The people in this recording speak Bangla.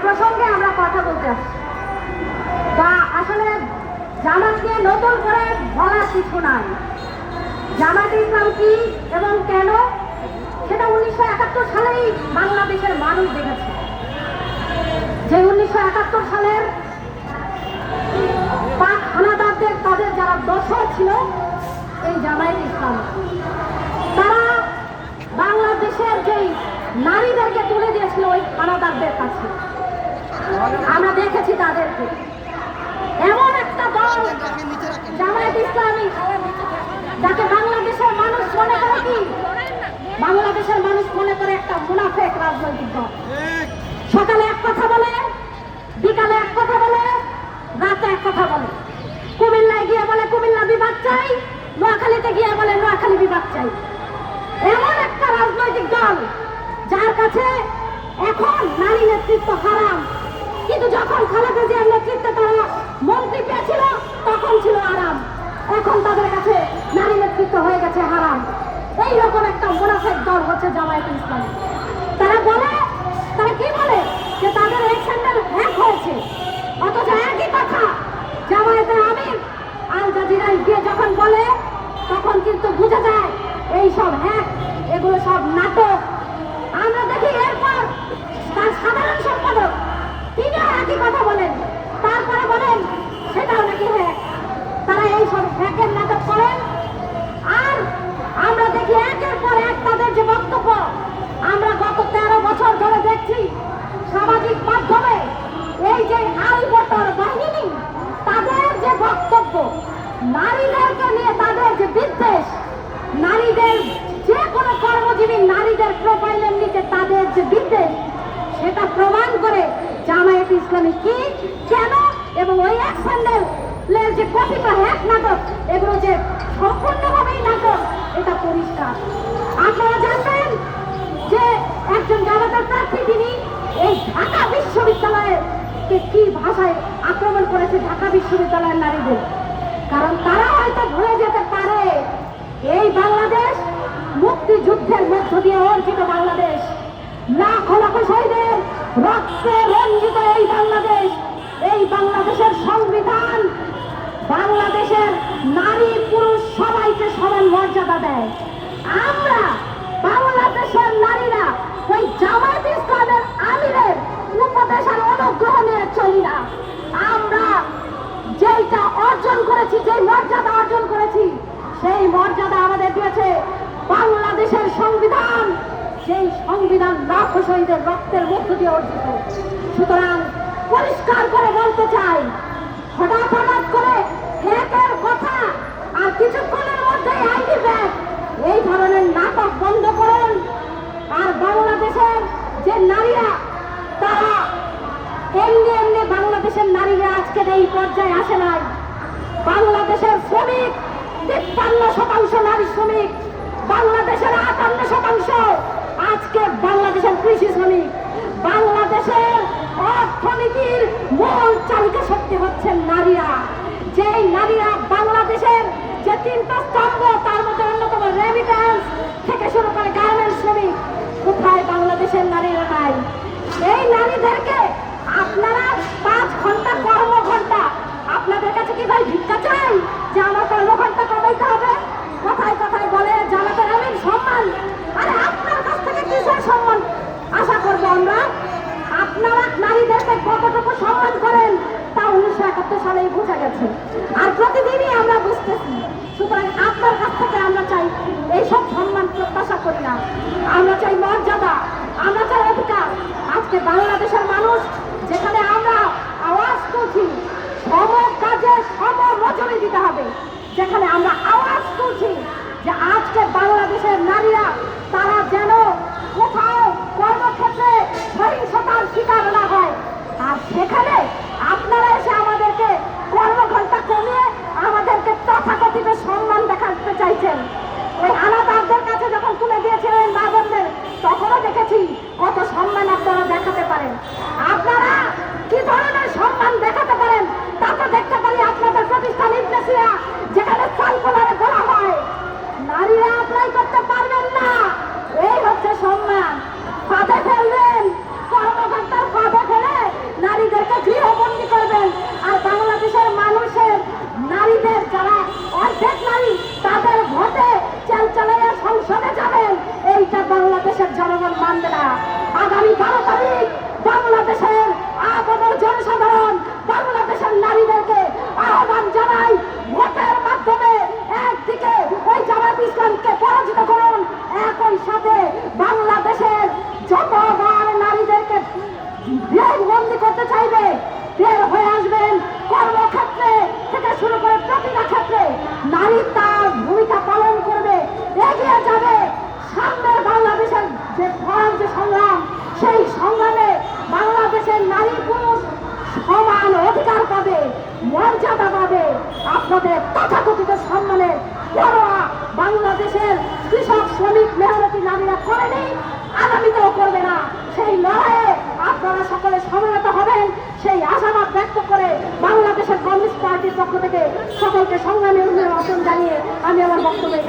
প্রসঙ্গে আমরা কথা বলতে আসছি। তা আসলে জামাত নিয়ে নতুন করে বলার কিছু নাই। জামাত ইসলাম কি এবং কেন সেটা 1971 সালেই বাংলাদেশের মানুষ দেখেছে। যে 1971 সালের পাক হানাদারদের তাদের যারা দোসর ছিল এই জামায়াত ইসলাম, তারা বাংলাদেশের যেই নারীদেরকে তুলে দিয়েছিল ওই হানাদারদের কাছে। আমরা দেখেছি তাদেরকে। এমন একটা দল জামায়াত ইসলামী যাকে বাংলাদেশের মানুষ মনে করে কি, বাংলাদেশের মানুষ মনে করে একটা মুনাফেক রাজনৈতিক দল। সকালে এক কথা বলে, বিকালে এক কথা বলে, রাতে এক কথা বলে। কুমিল্লায় গিয়ে বলে কুমিল্লা বিভাগ চাই, নোয়াখালীতে গিয়ে বলে নোয়াখালী বিভাগ চাই। এমন একটা রাজনৈতিক দল যার কাছে এখন নারী নেতৃত্ব হারাম, কিন্তু যখন খালেদা জিয়ার নেতৃত্বে তারা মন্ত্রী পেয়েছিল তখন ছিল আরাম। এখন তাদের কাছে নারী নেতৃত্ব হয়ে গেছে হারাম। এইরকম একটা মুনাফেক দল হচ্ছে জামায়াত ইসলামী। তারা কি বলে যে তাদের এক স্যান্ডেল হ্যাক হয়েছে, অথচ একই কথা জামায়াতের আমির আল জাজিরায় গিয়ে যখন বলে তখন কিন্তু বোঝা যায় এই সব হ্যাক, এগুলো সব নাটক। আমরা দেখি এরপর তার সাধারণ সম্পাদক তিনিও একই কথা বলেন, তারপরে বলেন সেটাও নাকি হ্যাক। তারা এই সব হ্যাকের নাটক করেন। আর আমরা দেখি একের পর এক তাদের যে বক্তব্য, আমরা গত 13 বছর ধরে দেখছি সামাজিক মাধ্যমে এই যে আলবটর বাহিনী তাদের যে বক্তব্য, নারীদেরকে নিয়ে তাদের যে বিদ্বেষ, নারীদের যে কোনো কর্মজীবী নারীদের প্রোফাইলের নিচে তাদের যে বিদ্বেষ, সেটা প্রমাণ করে জামায়াত ইসলামী কি, কেন এবং ওই এক স্যান্ডেলের যে কথিত হ্যাক নাটক, এগুলো যে সম্পূর্ণভাবেই নাটক, এটা পরিষ্কার। আপনারা জানবেন যে একজন জামাতের প্রার্থী তিনি এই ঢাকা বিশ্ববিদ্যালয়ের কি ভাষায় আক্রমণ করেছে ঢাকা বিশ্ববিদ্যালয়ের নারীদের। কারণ তারা হয়তো ভুলে যেতে পারে এই বাংলাদেশ মুক্তিযুদ্ধের মধ্য দিয়ে অর্জিত বাংলাদেশ, লাখো লাখো শহীদের রক্তে রঞ্জিত এই বাংলাদেশ। এই বাংলাদেশের সংবিধান বাংলাদেশের নারী পুরুষ সবাইকে সমান মর্যাদা দেয়। আমরা বাংলাদেশের নারীরা ওই জামায়াত ইসলামের আমিরের উপদেশ আর অনুগ্রহ নিয়ে চলি না। আমরা যেটা অর্জন করেছি, যে মর্যাদা অর্জন করেছি, সেই মর্যাদা আমাদের দিয়েছে বাংলাদেশের সংবিধান। সেই সংবিধান লাখো শহীদের রক্তের মধ্য দিয়ে অর্জিত। সুতরাং পরিষ্কার করে বলতে চাই, হঠাৎ করে হ্যাকের কথা আর কিছুক্ষণের মধ্যেই আইডি ব্যাগ, এই ধরনের নাটক বন্ধ করুন। আর বাংলাদেশের যে নারীরা, তারা এমনি বাংলাদেশের নারীরা আজকের এই পর্যায়ে আসে নাই। বাংলাদেশের শ্রমিক 53% নারী শ্রমিক, বাংলাদেশের 58% আজকে বাংলাদেশের কৃষি শ্রমিক। বাংলাদেশের অর্থনীতির মূল চালিকা শক্তি হচ্ছে নারীরা। যেই নারীরা বাংলাদেশের যে 3টা স্তম্ভ, তার মধ্যে অন্যতম রেমিটেন্স থেকে শুরু করে গার্মেন্টস শ্রমিক, কোথায় বাংলাদেশের নারীরা নাই? এই নারীদেরকে আপনারা 5 ঘন্টা কর্মঘণ্টা, আপনাদের কাছে কি ভাই ভিক্ষা চাই যে আমার কর্মঘণ্টা কমাইতে হবে? কথায় কথায় বলে জামাতের আমির সম্মান। আরে আপনার কাছ থেকে কিসের সম্মান আশা করবো আমরা? আপনারা নারীদেরকে কতটুকু সম্মান করেন তা 1971 সালেই বোঝা গেছে, আর প্রতিদিনই আমরা বুঝতেছি। সুতরাং আপনার কাছ থেকে আমরা চাই এইসব সম্মান প্রত্যাশা করি না। আমরা চাই মর্যাদা, আমরা চাই অধিকার। আজকে বাংলাদেশের মানুষ যেখানে আমরা আওয়াজ তুলছি সম কাজে সম মজুরি দিতে হবে, যেখানে আমরা আওয়াজ তুলছি যে আজকে বাংলাদেশের নারীরা তারা যেন কোথাও কর্মক্ষেত্রে সহিংসতার শিকার না হয়, আর সেখানে আপনারা এসে আমাদেরকে কর্মঘণ্টা কমিয়ে আমাদেরকে তথাকথিত সম্মান দেখাতে চাইছেন। ওই হানাদারদের কাছে যখন তুলে দিয়েছিলেন মা বোনদের, তখনও দেখেছি কত সম্মান আপনারা দেখাতে পারেন। আপনারা কি ধরনের সম্মান দেখাতে পারেন তা তো দেখতে পারি আপনাদের প্রতিষ্ঠান ইবনে সিনা, যেখানে মর্যাদাভাবে আপনাদের তথাকথিত সম্মানের পরোয়া বাংলাদেশের কৃষক শ্রমিক মেহনতি নারীরা করেনি, আগামীতেও করবে না। সেই লড়াইয়ে আপনারা সকলে সমবেত হবেন সেই আশাবাদ ব্যক্ত করে বাংলাদেশের কমিউনিস্ট পার্টির পক্ষ থেকে সকলকে সংগ্রামী অভিনন্দন জানিয়ে আমি আমার বক্তব্য